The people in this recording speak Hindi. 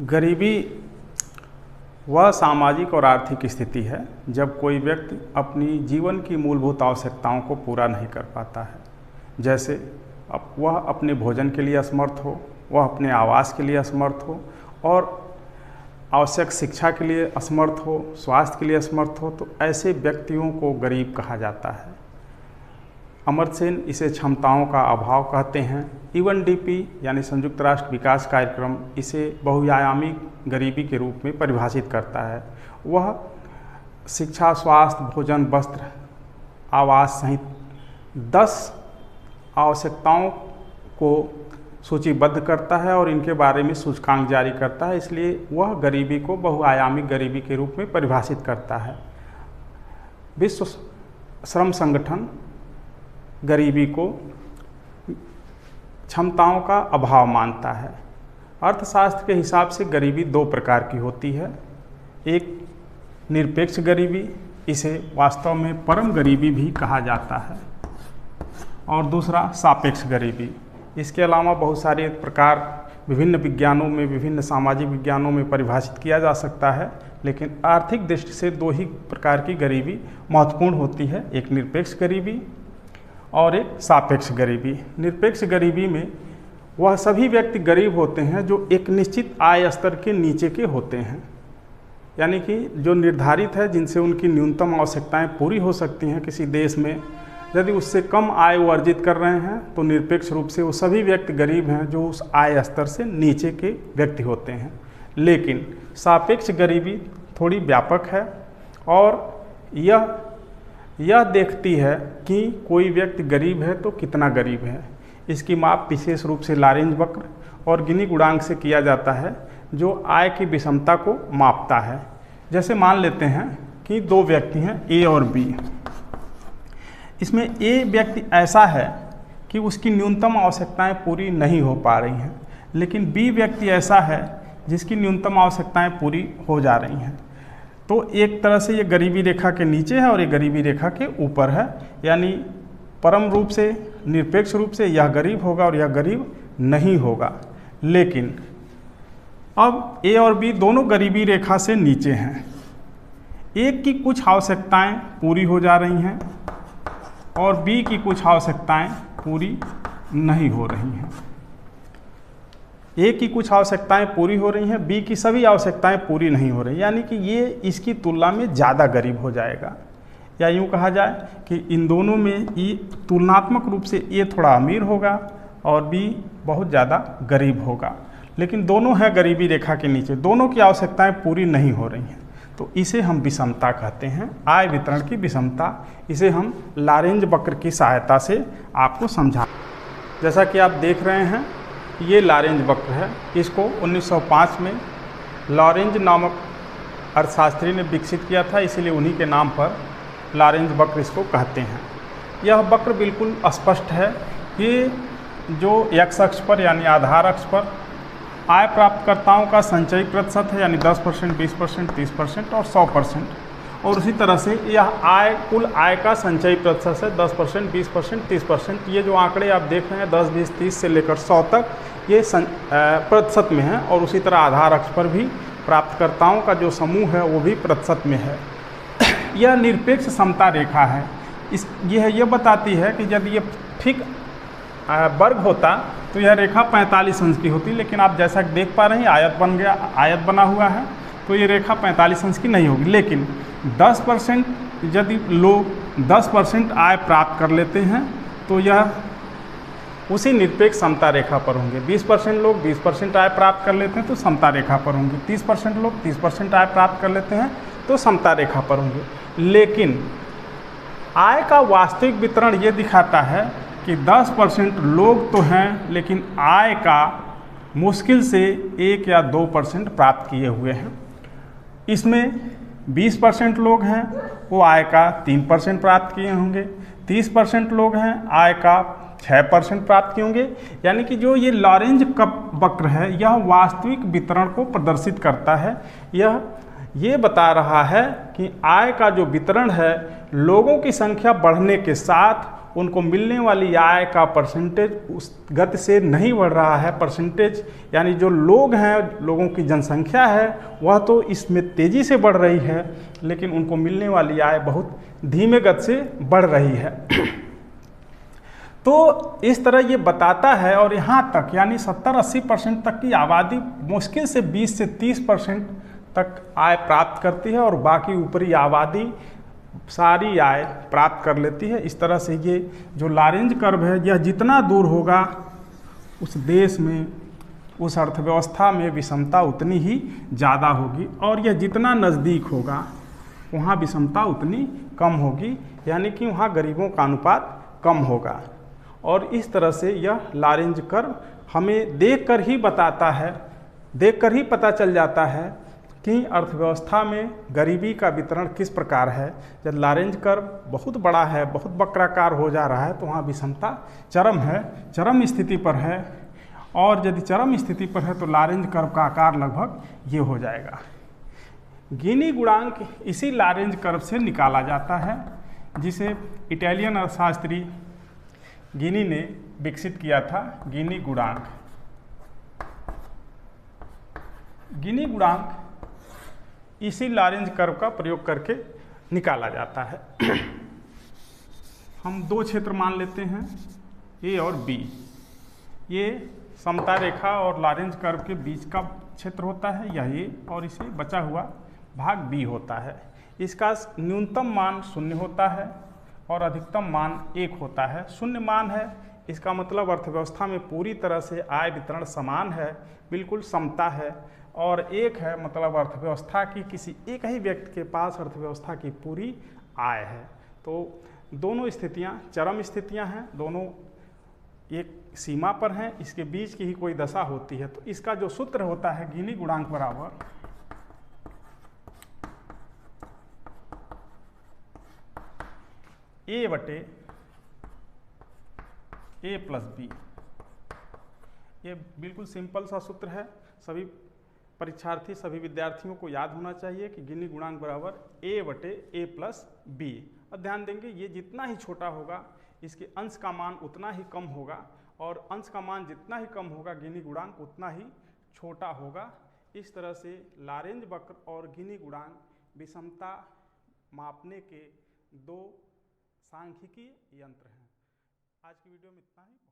गरीबी वह सामाजिक और आर्थिक स्थिति है जब कोई व्यक्ति अपनी जीवन की मूलभूत आवश्यकताओं को पूरा नहीं कर पाता है। जैसे वह अपने भोजन के लिए असमर्थ हो, वह अपने आवास के लिए असमर्थ हो और आवश्यक शिक्षा के लिए असमर्थ हो, स्वास्थ्य के लिए असमर्थ हो, तो ऐसे व्यक्तियों को गरीब कहा जाता है। अमर्त्य सेन इसे क्षमताओं का अभाव कहते हैं। UNDP यानी संयुक्त राष्ट्र विकास कार्यक्रम इसे बहुआयामी गरीबी के रूप में परिभाषित करता है। वह शिक्षा, स्वास्थ्य, भोजन, वस्त्र, आवास सहित 10 आवश्यकताओं को सूचीबद्ध करता है और इनके बारे में सूचकांक जारी करता है, इसलिए वह गरीबी को बहुआयामी गरीबी के रूप में परिभाषित करता है। विश्व श्रम संगठन गरीबी को क्षमताओं का अभाव मानता है। अर्थशास्त्र के हिसाब से गरीबी 2 प्रकार की होती है। एक निरपेक्ष गरीबी, इसे वास्तव में परम गरीबी भी कहा जाता है, और दूसरा सापेक्ष गरीबी। इसके अलावा बहुत सारे प्रकार विभिन्न विज्ञानों में, विभिन्न सामाजिक विज्ञानों में परिभाषित किया जा सकता है, लेकिन आर्थिक दृष्टि से 2 ही प्रकार की गरीबी महत्वपूर्ण होती है, एक निरपेक्ष गरीबी और एक सापेक्ष गरीबी। निरपेक्ष गरीबी में वह सभी व्यक्ति गरीब होते हैं जो एक निश्चित आय स्तर के नीचे के होते हैं, यानी कि जो निर्धारित है, जिनसे उनकी न्यूनतम आवश्यकताएं पूरी हो सकती हैं किसी देश में। यदि उससे कम आय वो अर्जित कर रहे हैं तो निरपेक्ष रूप से वो सभी व्यक्ति गरीब हैं जो उस आय स्तर से नीचे के व्यक्ति होते हैं। लेकिन सापेक्ष गरीबी थोड़ी व्यापक है और यह देखती है कि कोई व्यक्ति गरीब है तो कितना गरीब है। इसकी माप विशेष रूप से लॉरेंज वक्र और गिनी गुणांक से किया जाता है, जो आय की विषमता को मापता है। जैसे मान लेते हैं कि 2 व्यक्ति हैं, A और B। इसमें A व्यक्ति ऐसा है कि उसकी न्यूनतम आवश्यकताएं पूरी नहीं हो पा रही हैं, लेकिन B व्यक्ति ऐसा है जिसकी न्यूनतम आवश्यकताएं पूरी हो जा रही हैं। तो एक तरह से ये गरीबी रेखा के नीचे है और ये गरीबी रेखा के ऊपर है, यानी परम रूप से, निरपेक्ष रूप से यह गरीब होगा और यह गरीब नहीं होगा। लेकिन अब A और B दोनों गरीबी रेखा से नीचे हैं। एक की कुछ आवश्यकताएं पूरी हो जा रही हैं और B की कुछ आवश्यकताएं पूरी नहीं हो रही हैं। A की कुछ आवश्यकताएं पूरी हो रही हैं, B की सभी आवश्यकताएं पूरी नहीं हो रही, यानी कि ये इसकी तुलना में ज़्यादा गरीब हो जाएगा। या यूँ कहा जाए कि इन दोनों में ये तुलनात्मक रूप से A थोड़ा अमीर होगा और B बहुत ज़्यादा गरीब होगा। लेकिन दोनों है गरीबी रेखा के नीचे, दोनों की आवश्यकताएं पूरी नहीं हो रही हैं, तो इसे हम विषमता कहते हैं, आय वितरण की विषमता। इसे हम लॉरेंज वक्र की सहायता से आपको समझा। जैसा कि आप देख रहे हैं, ये लॉरेंज वक्र है। इसको 1905 में लॉरेंज नामक अर्थशास्त्री ने विकसित किया था, इसीलिए उन्हीं के नाम पर लॉरेंज वक्र इसको कहते हैं। यह वक्र बिल्कुल स्पष्ट है। ये जो x अक्ष पर यानी आधार अक्ष पर आय प्राप्तकर्ताओं का संचयी प्रतिशत है, यानी 10%, 20%, 30% और 100%, और उसी तरह से यह आय, कुल आय का संचयी प्रतिशत है 10%, 20%, 30%। ये जो आंकड़े आप देख रहे हैं 10, 20, 30 से लेकर 100 तक, ये प्रतिशत में है। और उसी तरह आधार अक्ष पर भी प्राप्तकर्ताओं का जो समूह है वो भी प्रतिशत में है। यह निरपेक्ष समता रेखा है। यह बताती है कि यदि ये ठीक वर्ग होता तो यह रेखा 45 अंश की होती, लेकिन आप जैसा देख पा रहे हैं आयत बना हुआ है, तो ये रेखा 45 अंश की नहीं होगी। लेकिन 10% यदि लोग 10% आय प्राप्त कर लेते हैं तो यह उसी निरपेक्ष समता रेखा पर होंगे। 20% लोग 20% आय प्राप्त कर लेते हैं तो समता रेखा पर होंगे। 30% लोग 30% आय प्राप्त कर लेते हैं तो समता रेखा पर होंगे। लेकिन आय का वास्तविक वितरण ये दिखाता है कि 10% लोग तो हैं, लेकिन आय का मुश्किल से 1 या 2% प्राप्त किए हुए हैं। इसमें 20% लोग हैं, वो आय का 3% प्राप्त किए होंगे। 30% लोग हैं, आय का 6% प्राप्त किए होंगे। यानी कि जो ये लॉरेंज वक्र है, यह वास्तविक वितरण को प्रदर्शित करता है। ये बता रहा है कि आय का जो वितरण है, लोगों की संख्या बढ़ने के साथ उनको मिलने वाली आय का परसेंटेज उस गति से नहीं बढ़ रहा है। परसेंटेज यानी जो लोग हैं, लोगों की जनसंख्या है, वह तो इसमें तेज़ी से बढ़ रही है, लेकिन उनको मिलने वाली आय बहुत धीमे गति से बढ़ रही है। तो इस तरह ये बताता है, और यहाँ तक यानी 70-80% तक की आबादी मुश्किल से 20 से 30% तक आय प्राप्त करती है, और बाकी ऊपरी आबादी सारी आय प्राप्त कर लेती है। इस तरह से ये जो लारेंज कर्व है, यह जितना दूर होगा उस देश में, उस अर्थव्यवस्था में विषमता उतनी ही ज़्यादा होगी, और यह जितना नज़दीक होगा वहाँ विषमता उतनी कम होगी, यानी कि वहाँ गरीबों का अनुपात कम होगा। और इस तरह से यह लारेंज कर्व हमें देखकर ही बताता है, देखकर ही पता चल जाता है कि अर्थव्यवस्था में गरीबी का वितरण किस प्रकार है। जब लारेंज कर्व बहुत बड़ा है, बहुत वक्राकार हो जा रहा है, तो वहाँ विषमता चरम है, चरम स्थिति पर है। और यदि चरम स्थिति पर है तो लारेंज कर्व का आकार लगभग ये हो जाएगा। गिनी गुणांक इसी लारेंज कर्व से निकाला जाता है, जिसे इटालियन अर्थशास्त्री गिनी ने विकसित किया था। गिनी गुणांक, गिनी गुणांक इसी लारेंज कर्व का प्रयोग करके निकाला जाता है। हम दो क्षेत्र मान लेते हैं, ए और बी। ये समता रेखा और लारेंज कर्व के बीच का क्षेत्र होता है, यह ए, और इसे बचा हुआ भाग बी होता है। इसका न्यूनतम मान 0 होता है और अधिकतम मान 1 होता है। 0 मान है, इसका मतलब अर्थव्यवस्था में पूरी तरह से आय वितरण समान है, बिल्कुल समता है। और 1 है, मतलब अर्थव्यवस्था की किसी एक ही व्यक्ति के पास अर्थव्यवस्था की पूरी आय है। तो दोनों स्थितियां चरम स्थितियां हैं, दोनों एक सीमा पर हैं, इसके बीच की ही कोई दशा होती है। तो इसका जो सूत्र होता है गिनी गुणांक बराबर ए बटे ए प्लस बी। ये बिल्कुल सिंपल सा सूत्र है, सभी परीक्षार्थी, सभी विद्यार्थियों को याद होना चाहिए कि गिनी गुणांक बराबर ए बटे ए प्लस बी। अब ध्यान देंगे, ये जितना ही छोटा होगा इसके अंश का मान उतना ही कम होगा, और अंश का मान जितना ही कम होगा गिनी गुणांक उतना ही छोटा होगा। इस तरह से लारेंज वक्र और गिनी गुणांक विषमता मापने के दो सांख्यिकीय यंत्र हैं। आज की वीडियो में इतना ही।